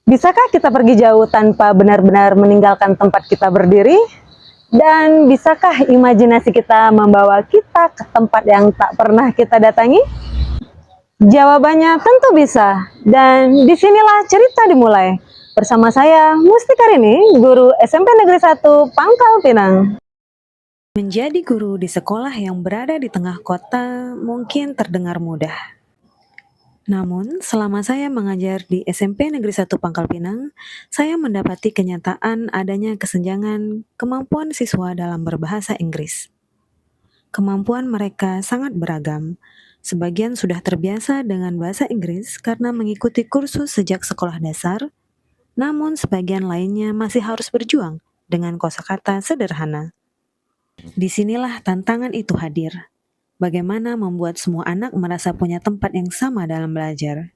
Bisakah kita pergi jauh tanpa benar-benar meninggalkan tempat kita berdiri? Dan bisakah imajinasi kita membawa kita ke tempat yang tak pernah kita datangi? Jawabannya tentu bisa. Dan disinilah cerita dimulai. Bersama saya, Mustikarini, guru SMP Negeri 1 Pangkal Pinang. Menjadi guru di sekolah yang berada di tengah kota mungkin terdengar mudah. Namun, selama saya mengajar di SMP Negeri 1 Pangkal Pinang, saya mendapati kenyataan adanya kesenjangan kemampuan siswa dalam berbahasa Inggris. Kemampuan mereka sangat beragam. Sebagian sudah terbiasa dengan bahasa Inggris karena mengikuti kursus sejak sekolah dasar, namun sebagian lainnya masih harus berjuang dengan kosakata sederhana. Disinilah tantangan itu hadir. Bagaimana membuat semua anak merasa punya tempat yang sama dalam belajar.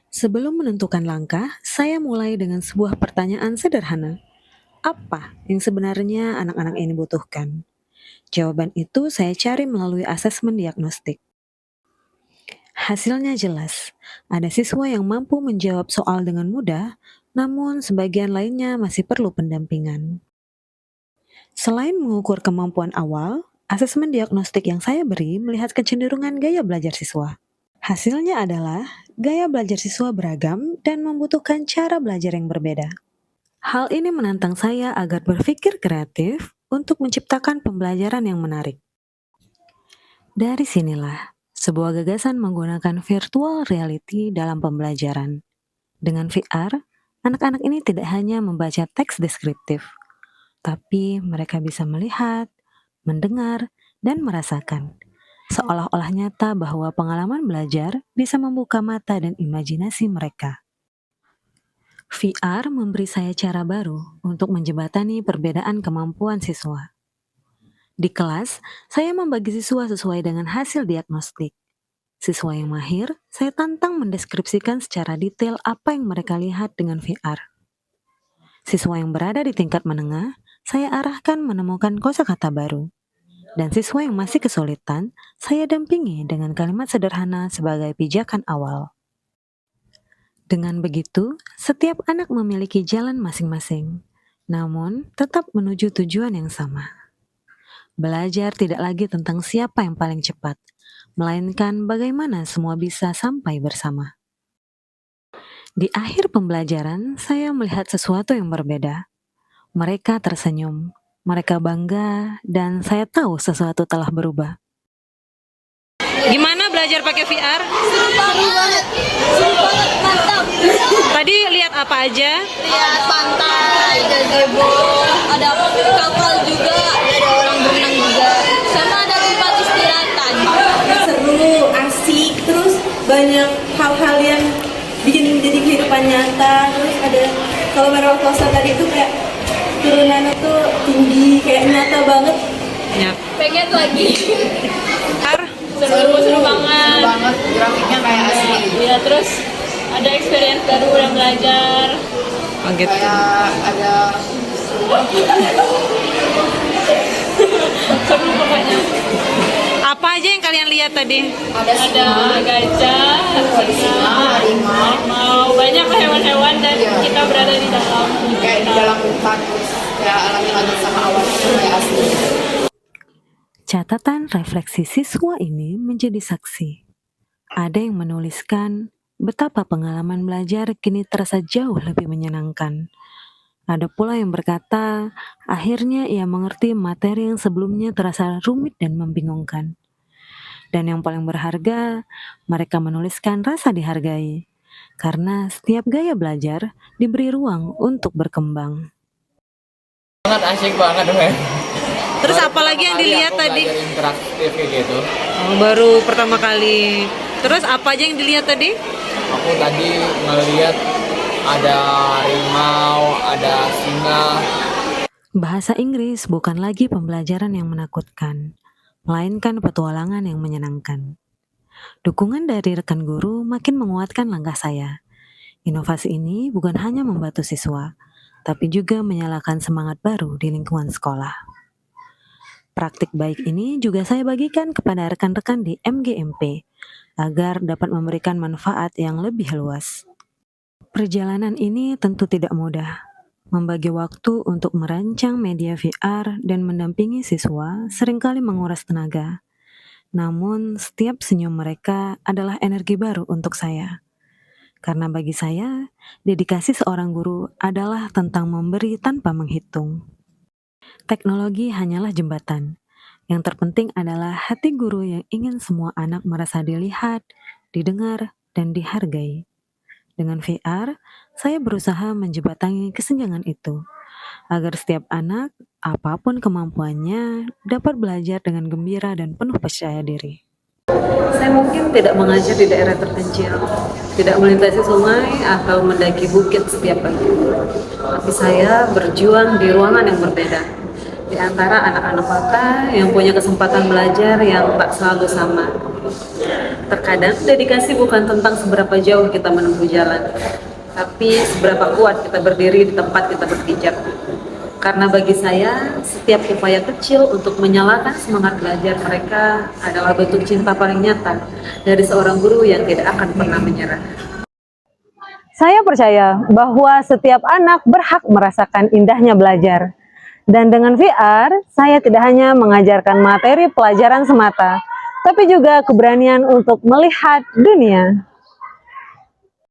Sebelum menentukan langkah, saya mulai dengan sebuah pertanyaan sederhana. Apa yang sebenarnya anak-anak ini butuhkan? Jawaban itu saya cari melalui asesmen diagnostik. Hasilnya jelas, ada siswa yang mampu menjawab soal dengan mudah, namun sebagian lainnya masih perlu pendampingan. Selain mengukur kemampuan awal, asesmen diagnostik yang saya beri melihat kecenderungan gaya belajar siswa. Hasilnya adalah gaya belajar siswa beragam dan membutuhkan cara belajar yang berbeda. Hal ini menantang saya agar berpikir kreatif untuk menciptakan pembelajaran yang menarik. Dari sinilah, sebuah gagasan menggunakan virtual reality dalam pembelajaran. Dengan VR, anak-anak ini tidak hanya membaca teks deskriptif, tapi mereka bisa melihat, mendengar, dan merasakan. Seolah-olah nyata bahwa pengalaman belajar bisa membuka mata dan imajinasi mereka. VR memberi saya cara baru untuk menjembatani perbedaan kemampuan siswa. Di kelas, saya membagi siswa sesuai dengan hasil diagnostik. Siswa yang mahir, saya tantang mendeskripsikan secara detail apa yang mereka lihat dengan VR. Siswa yang berada di tingkat menengah, saya arahkan menemukan kosakata baru. Dan siswa yang masih kesulitan, saya dampingi dengan kalimat sederhana sebagai pijakan awal. Dengan begitu, setiap anak memiliki jalan masing-masing, namun tetap menuju tujuan yang sama. Belajar tidak lagi tentang siapa yang paling cepat, melainkan bagaimana semua bisa sampai bersama. Di akhir pembelajaran, saya melihat sesuatu yang berbeda. Mereka tersenyum, mereka bangga, dan saya tahu sesuatu telah berubah. Gimana belajar pakai VR? Seru banget, mantap. Tadi lihat apa aja? Lihat pantai, gazebo, ada kapal juga, ada orang berenang juga, sama ada tempat istirahatan. Seru, asik, terus banyak hal-hal yang bikin jadi kehidupan nyata. Terus ada kalau roller coaster tadi itu kayak turunannya tuh tinggi, kayak nyata banget. Ya. Pengen lagi. Seru Seru banget, grafiknya kayak asli. Iya, terus ada experience baru yang belajar. Oh gitu. Kayak ada Seru pokoknya. Apa aja yang kalian lihat tadi? ada Gajah, singa, harimau, mau banyak hewan-hewan dan kita berada di dalam. kayak di dalam hutan, terus kayak alam sama awan kayak asli. Catatan refleksi siswa ini menjadi saksi. Ada yang menuliskan betapa pengalaman belajar kini terasa jauh lebih menyenangkan. Ada pula yang berkata, akhirnya ia mengerti materi yang sebelumnya terasa rumit dan membingungkan. Dan yang paling berharga, mereka menuliskan rasa dihargai. Karena setiap gaya belajar diberi ruang untuk berkembang. Banget asik banget men. Terus apa lagi yang dilihat tadi? Belajar interaktif kayak gitu. Baru pertama kali. Terus apa aja yang dilihat tadi? Aku tadi ngeliat ada harimau, ada singa. Bahasa Inggris bukan lagi pembelajaran yang menakutkan, melainkan petualangan yang menyenangkan. Dukungan dari rekan guru makin menguatkan langkah saya. Inovasi ini bukan hanya membantu siswa, tapi juga menyalakan semangat baru di lingkungan sekolah. Praktik baik ini juga saya bagikan kepada rekan-rekan di MGMP agar dapat memberikan manfaat yang lebih luas. Perjalanan ini tentu tidak mudah. Membagi waktu untuk merancang media VR dan mendampingi siswa seringkali menguras tenaga. Namun, setiap senyum mereka adalah energi baru untuk saya. Karena bagi saya, dedikasi seorang guru adalah tentang memberi tanpa menghitung. Teknologi hanyalah jembatan. Yang terpenting adalah hati guru yang ingin semua anak merasa dilihat, didengar, dan dihargai. Dengan VR, saya berusaha menjembatani kesenjangan itu, agar setiap anak, apapun kemampuannya, dapat belajar dengan gembira dan penuh percaya diri. Saya mungkin tidak mengajar di daerah terpencil, tidak melintasi sungai atau mendaki bukit setiap pagi. Tapi saya berjuang di ruangan yang berbeda, di antara anak-anak kota yang punya kesempatan belajar yang tak selalu sama. Terkadang dedikasi bukan tentang seberapa jauh kita menempuh jalan, tapi seberapa kuat kita berdiri di tempat kita berpijak. Karena bagi saya, setiap upaya kecil untuk menyalakan semangat belajar mereka adalah bentuk cinta paling nyata dari seorang guru yang tidak akan pernah menyerah. Saya percaya bahwa setiap anak berhak merasakan indahnya belajar. Dan dengan VR, saya tidak hanya mengajarkan materi pelajaran semata, tapi juga keberanian untuk melihat dunia.